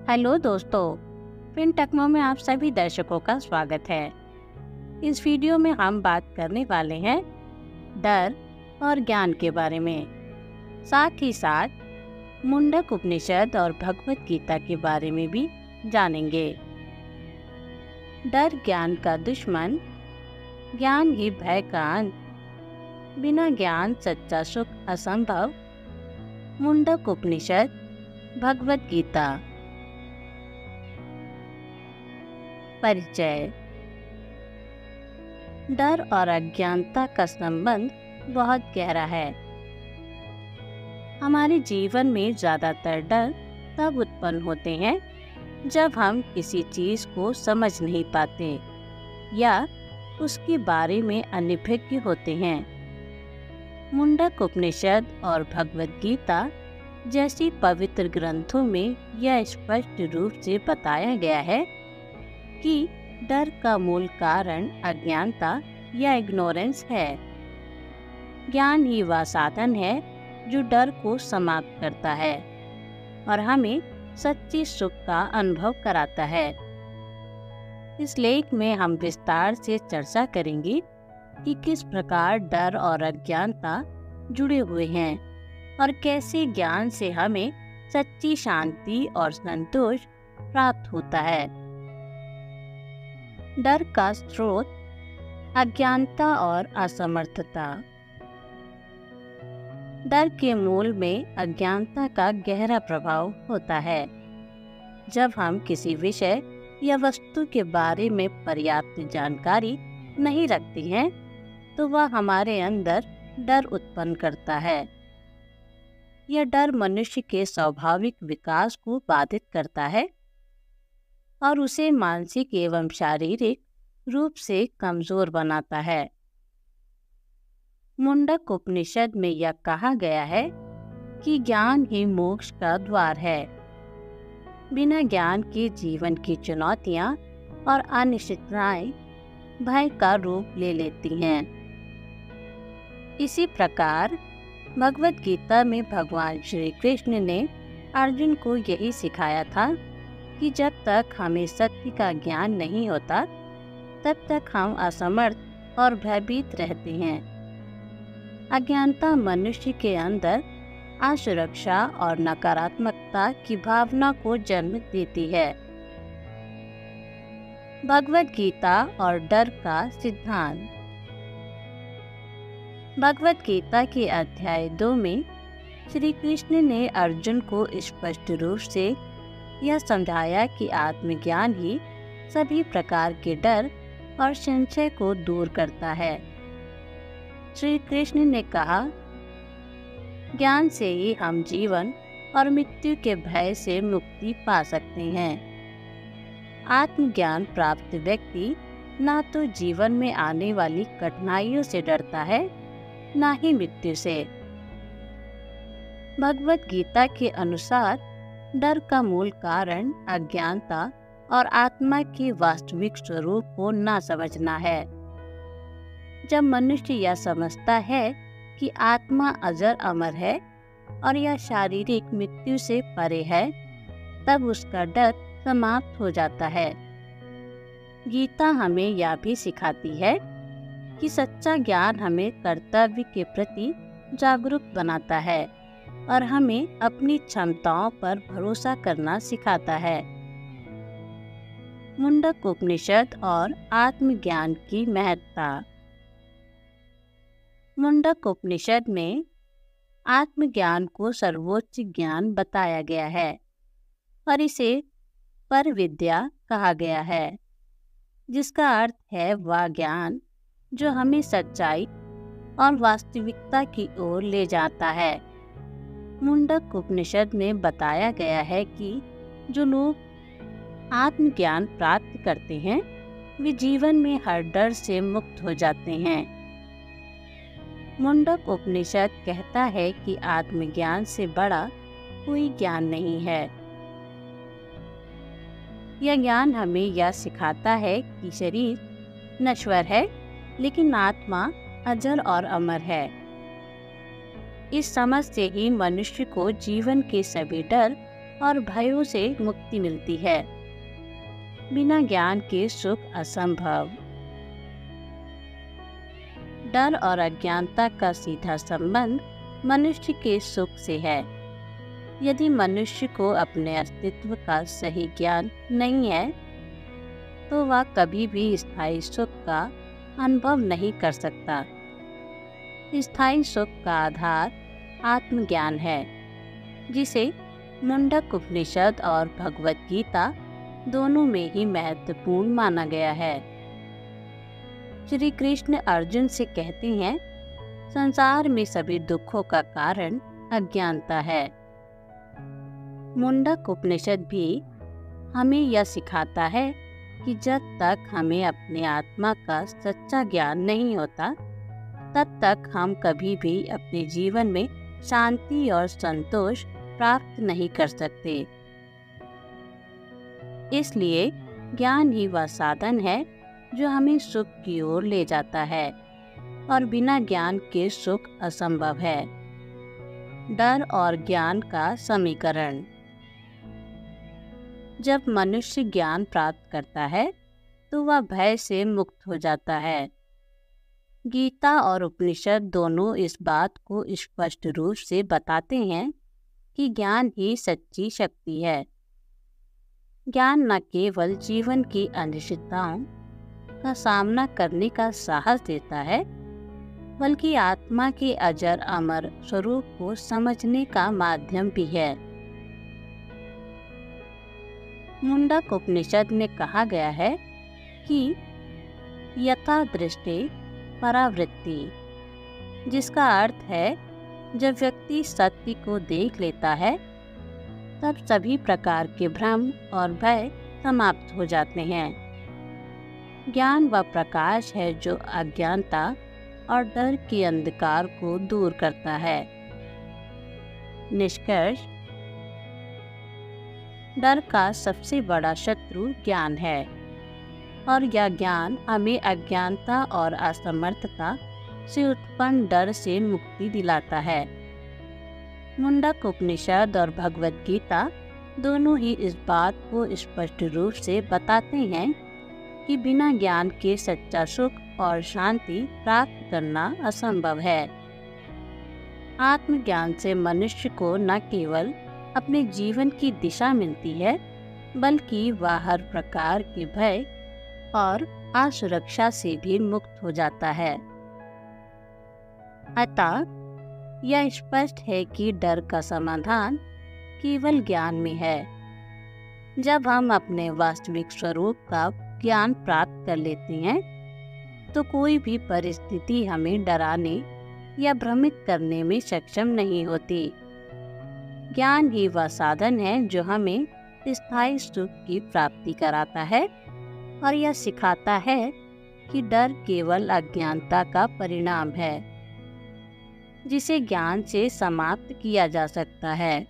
Hello दोस्तों, फिनटेक्नो में आप सभी दर्शकों का स्वागत है। इस वीडियो में हम बात करने वाले हैं डर और ज्ञान के बारे में। साथ ही साथ मुंडक उपनिषद और भगवत गीता के बारे में भी जानेंगे। डर ज्ञान का दुश्मन, ज्ञान ही भय का अंत, बिना ज्ञान सच्चा सुख असंभव। मुंडक उपनिषद, भगवत गीता। परिचय। डर और अज्ञानता का संबंध बहुत गहरा है। हमारे जीवन में ज़्यादातर डर तब उत्पन्न होते हैं जब हम किसी चीज़ को समझ नहीं पाते या उसके बारे में अनभिज्ञ होते हैं। मुंडक उपनिषद और भगवत गीता जैसी पवित्र ग्रंथों में यह स्पष्ट रूप से बताया गया है कि डर का मूल कारण अज्ञानता या इग्नोरेंस है। ज्ञान ही वह साधन है जो डर को समाप्त करता है और हमें सच्ची सुख का अनुभव कराता है। इस लेख में हम विस्तार से चर्चा करेंगे कि किस प्रकार डर और अज्ञानता जुड़े हुए हैं और कैसे ज्ञान से हमें सच्ची शांति और संतोष प्राप्त होता है। डर का स्रोत, अज्ञानता और असमर्थता। डर के मूल में अज्ञानता का गहरा प्रभाव होता है। जब हम किसी विषय या वस्तु के बारे में पर्याप्त जानकारी नहीं रखते हैं तो वह हमारे अंदर डर उत्पन्न करता है। यह डर मनुष्य के स्वाभाविक विकास को बाधित करता है और उसे मानसिक एवं शारीरिक रूप से कमजोर बनाता है। मुंडक उपनिषद में यह कहा गया है कि ज्ञान ही मोक्ष का द्वार है। बिना ज्ञान के जीवन की चुनौतियां और अनिश्चितताएं भय का रूप ले लेती हैं। इसी प्रकार भगवत गीता में भगवान श्री कृष्ण ने अर्जुन को यही सिखाया था कि जब तक हमें सत्य का ज्ञान नहीं होता तब तक हम असमर्थ और भयभीत रहते हैं। अज्ञानता मनुष्य के अंदर असुरक्षा और नकारात्मकता की भावना को जन्म देती है। भगवत गीता और डर का सिद्धांत। भगवत गीता के अध्याय 2 में श्री कृष्ण ने अर्जुन को स्पष्ट रूप से यह समझाया कि आत्मज्ञान ही सभी प्रकार के डर और संशय को दूर करता है। श्री कृष्ण ने कहा, ज्ञान से ही हम जीवन और मृत्यु के भय से मुक्ति पा सकते हैं। आत्मज्ञान प्राप्त व्यक्ति ना तो जीवन में आने वाली कठिनाइयों से डरता है, ना ही मृत्यु से। भगवत गीता के अनुसार डर का मूल कारण अज्ञानता और आत्मा के वास्तविक स्वरूप को ना समझना है। जब मनुष्य यह समझता है कि आत्मा अजर अमर है और यह शारीरिक मृत्यु से परे है, तब उसका डर समाप्त हो जाता है। गीता हमें यह भी सिखाती है कि सच्चा ज्ञान हमें कर्तव्य के प्रति जागरूक बनाता है और हमें अपनी क्षमताओं पर भरोसा करना सिखाता है। मुंडक उपनिषद और आत्मज्ञान की महत्ता। मुंडक उपनिषद में आत्मज्ञान को सर्वोच्च ज्ञान बताया गया है और इसे पर विद्या कहा गया है, जिसका अर्थ है वह ज्ञान जो हमें सच्चाई और वास्तविकता की ओर ले जाता है। मुंडक उपनिषद में बताया गया है कि जो लोग आत्मज्ञान प्राप्त करते हैं वे जीवन में हर डर से मुक्त हो जाते हैं। मुंडक उपनिषद कहता है कि आत्मज्ञान से बड़ा कोई ज्ञान नहीं है। यह ज्ञान हमें यह सिखाता है कि शरीर नश्वर है लेकिन आत्मा अजर और अमर है। इस समझ से ही मनुष्य को जीवन के सभी डर और भयों से मुक्ति मिलती है। बिना ज्ञान के सुख असंभव। डर और अज्ञानता का सीधा संबंध मनुष्य के सुख से है। यदि मनुष्य को अपने अस्तित्व का सही ज्ञान नहीं है तो वह कभी भी स्थायी सुख का अनुभव नहीं कर सकता। स्थायी सुख का आधार आत्मज्ञान है, जिसे मुंडक उपनिषद और भगवत गीता दोनों में ही महत्वपूर्ण माना गया है। श्री कृष्ण अर्जुन से कहते हैं, संसार में सभी दुखों का कारण अज्ञानता है। मुंडक उपनिषद भी हमें यह सिखाता है कि जब तक हमें अपने आत्मा का सच्चा ज्ञान नहीं होता, तब तक हम कभी भी अपने जीवन में शांति और संतोष प्राप्त नहीं कर सकते। इसलिए ज्ञान ही वह साधन है जो हमें सुख की ओर ले जाता है, और बिना ज्ञान के सुख असंभव है। डर और ज्ञान का समीकरण। जब मनुष्य ज्ञान प्राप्त करता है तो वह भय से मुक्त हो जाता है। गीता और उपनिषद दोनों इस बात को स्पष्ट रूप से बताते हैं कि ज्ञान ही सच्ची शक्ति है। ज्ञान न केवल जीवन की अनिश्चितताओं का सामना करने का साहस देता है, बल्कि आत्मा के अजर अमर स्वरूप को समझने का माध्यम भी है। मुंडक उपनिषद में कहा गया है कि यथा दृष्टि परावृत्ति, जिसका अर्थ है जब व्यक्ति सत्य को देख लेता है तब सभी प्रकार के भ्रम और भय समाप्त हो जाते हैं। ज्ञान वह प्रकाश है जो अज्ञानता और डर के अंधकार को दूर करता है। निष्कर्ष, डर का सबसे बड़ा शत्रु ज्ञान है, और यह ज्ञान हमें अज्ञानता और असमर्थता से उत्पन्न डर से मुक्ति दिलाता है। मुंडक उपनिषद और भगवत गीता दोनों ही इस बात को स्पष्ट रूप से बताते हैं कि बिना ज्ञान के सच्चा सुख और शांति प्राप्त करना असंभव है। आत्मज्ञान से मनुष्य को न केवल अपने जीवन की दिशा मिलती है, बल्कि वह हर प्रकार के भय और असुरक्षा से भी मुक्त हो जाता है। अतः यह स्पष्ट है कि डर का समाधान केवल ज्ञान में है। जब हम अपने वास्तविक स्वरूप का ज्ञान प्राप्त कर लेते हैं तो कोई भी परिस्थिति हमें डराने या भ्रमित करने में सक्षम नहीं होती। ज्ञान ही वह साधन है जो हमें स्थायी सुख की प्राप्ति कराता है, और यह सिखाता है कि डर केवल अज्ञानता का परिणाम है, जिसे ज्ञान से समाप्त किया जा सकता है।